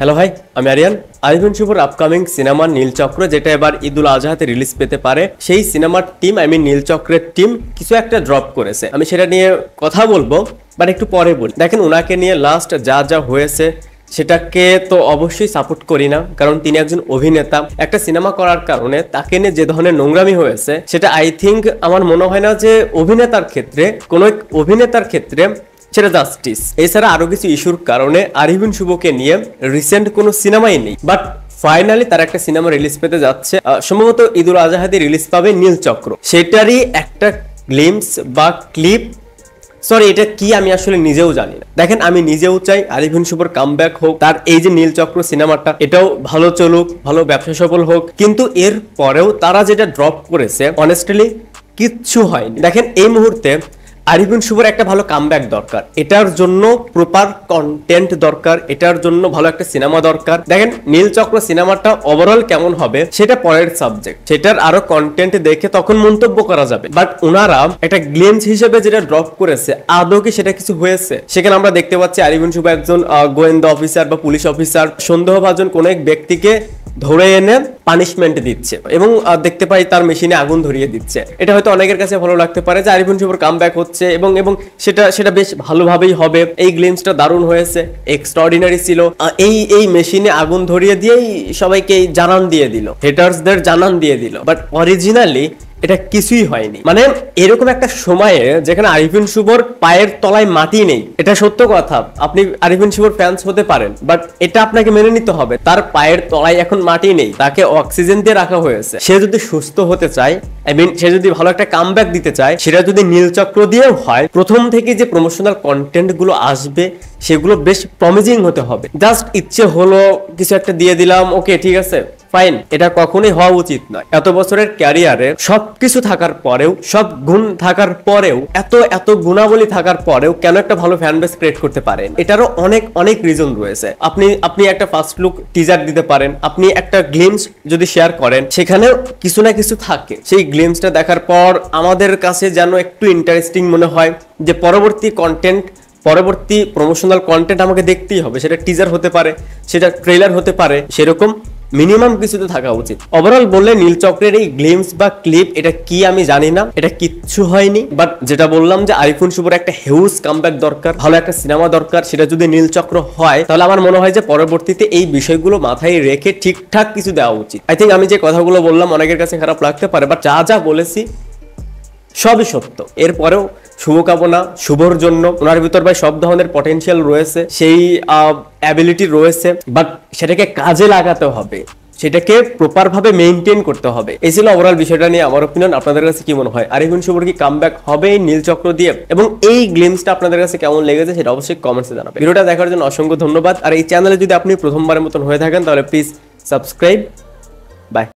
Hello ভাই, আমি আরিয়ান। আরিফিন শুভর আপকামিং সিনেমা নীলচক্র, যেটা এবার ঈদুল আজহাতে রিলিজ পেতে পারে, সেই সিনেমার টিম নীলচক্রের টিম কিছু একটা ড্রপ করেছে। আমি সেটা নিয়ে কথা বলবো, বাট একটু পরে বলি। দেখেন, ওনাকে নিয়ে লাস্ট যা যা হয়েছে সেটাকে তো অবশ্যই সাপোর্ট করি না, কারণ তিনি একজন অভিনেতা। একটা সিনেমা করার কারণে তাকে নিয়ে যে ধরনের নোংরামি হয়েছে, সেটা আই থিঙ্ক আমার মনে হয় না যে অভিনেতার ক্ষেত্রে, কোনো অভিনেতার ক্ষেত্রে সেটা জাস্টিস। এছাড়া আরো কিছু ইস্যুর কারণে আরিফিন শুভকে নিয়ে রিসেন্ট কোনো সিনেমাই নেই, বাট ফাইনালি তার একটা সিনেমা রিলিজ পেতে যাচ্ছে। সম্ভবত ঈদুল আজহাতে রিলিজ পাবে নীলচক্র। সেটারই একটা গ্লিমস বা ক্লিপ, সরি এটা কি আমি আসলে নিজেও জানি না। দেখেন, আমি নিজেও চাই আরিফিন শুভর কামব্যাক হোক, তার এই যে নীলচক্র সিনেমাটা এটাও ভালো চলুক, ভালো ব্যবসা সফল হোক, কিন্তু এর পরেও তারা যেটা ড্রপ করেছে অনেস্টলি কিচ্ছু হয়নি। দেখেন, এই মুহূর্তে আরিফিন শুভর একটা ভালো কামব্যাক দরকার, এটার জন্য প্রপার কন্টেন্ট দরকার, এটার জন্য ভালো একটা সিনেমা দরকার। দেখেন, নীলচক্র সিনেমাটা ওভারঅল কেমন হবে সেটা পরের সাবজেক্ট, সেটার আরো কন্টেন্ট দেখে তখন মন্তব্য করা যাবে। বাট ওনারা একটা গ্লিমস হিসেবে যেটা ড্রপ করেছে, আদৌ কি সেটা কিছু হয়েছে? সেখানে আমরা দেখতে পাচ্ছি আরিফিন শুভ একজন গোয়েন্দা অফিসার বা পুলিশ অফিসার সন্দেহভাজন কোন এক ব্যক্তিকে ধরে এনে পানিশমেন্ট দিচ্ছে এবং দেখতে পাই তার মেশিনে আগুন ধরিয়ে দিচ্ছে। এটা হয়তো অনেকের কাছে ভালো লাগতে পারে যে আরিফিন শুভর কামব্যাক হচ্ছে এবং সেটা বেশ ভালোভাবেই হবে। এই গ্লিমসটা দারুণ হয়েছে, এক্সট্রাঅর্ডিনারি ছিল। এই মেশিনে আগুন ধরিয়ে দিয়েই সবাইকে জানান দিয়ে দিল, হেটার্সদের জানান দিয়ে দিল, বাট অরিজিনালি এটা কিছুই হয়নি। মানে এরকম একটা সময়ে যেখানে আরিফিন শুভর পায়ের তলায় মাটি নেই, এটা সত্য কথা। আপনি আরিফিন শুভর ফ্যান্স হতে পারেন, বাট এটা আপনাকে মেনে নিতে হবে, তার পায়ের তলায় এখন মাটি নেই, তাকে অক্সিজেন দিয়ে রাখা হয়েছে। সে যদি সুস্থ হতে চায়, সে যদি ভালো একটা কামব্যাক দিতে চায়, সেটা যদি নীলচক্র দিয়েও হয়, প্রথম থেকে যে প্রমোশনাল কন্টেন্ট গুলো আসবে সেগুলো বেশ প্রমিজিং হতে হবে। জাস্ট ইচ্ছে হলো কিছু একটা দিয়ে দিলাম, ওকে ঠিক আছে ফাইন, এটা কখনোই হওয়া উচিত নয়। এত বছরের ক্যারিয়ারে সবকিছু থাকার পরেও, সব গুণ থাকার পরেও, এত গুণাবলী থাকার পরেও কেন একটা ভালো ফ্যান বেস ক্রিয়েট করতে পারেন? এটারও অনেক রিজন রয়েছে। আপনি একটা ফার্স্ট লুক টিজার দিতে পারেন, আপনি একটা গ্লিমস যদি শেয়ার করেন, সেখানেও কিছু না কিছু থাকে। সেই গ্লিমসটা দেখার পর আমাদের কাছে যেন একটু ইন্টারেস্টিং মনে হয় যে পরবর্তী প্রমোশনাল কন্টেন্ট আমাকে দেখতেই হবে। সেটা টিজার হতে পারে, সেটা ট্রেলার হতে পারে, সেরকম মিনিমাম কিছু তো থাকা উচিত। ওভারঅল বললে নীলচক্রের এই গ্লিমস বা ক্লিপ, এটা কি আমি জানি না, এটা কিচ্ছু হয়নি। বাট যেটা বললাম যে আরিফিন শুভর একটা হিউজ কামব্যাক দরকার, ভালো একটা সিনেমা দরকার। সেটা যদি নীলচক্র হয়, তাহলে আমার মনে হয় যে পরবর্তীতে এই বিষয়গুলো মাথায় রেখে ঠিকঠাক কিছু দেওয়া উচিত। আই থিঙ্ক আমি যে কথাগুলো বললাম অনেকের কাছে খারাপ লাগতে পারে, বাট যা বলেছি সবই সত্য। এরপরেও শুভকামনা শুভর জন্য। ওনার ভিতর ভাই সব ধরনের পটেনশিয়াল রয়েছে, সেই অ্যাবিলিটি রয়েছে, বাট সেটাকে কাজে লাগাতে হবে, সেটাকে প্রপার ভাবে মেইনটেইন করতে হবে। এই ছিল ওভারঅল বিষয়টা নিয়ে আমার অপিনিয়ন। আপনাদের কাছে কি মনে হয়, আরিফিন শুভর কি কামব্যাক হবে নীলচক্র দিয়ে? এবং এই গ্লিমসটা আপনাদের কাছে কেমন লেগেছে সেটা অবশ্যই কমেন্টসে জানাবেন। ভিডিওটা দেখার জন্য অসংখ্য ধন্যবাদ। আর এই চ্যানেলে যদি আপনি প্রথমবারের মতন হয়ে থাকেন, তাহলে প্লিজ সাবস্ক্রাইব। বাই।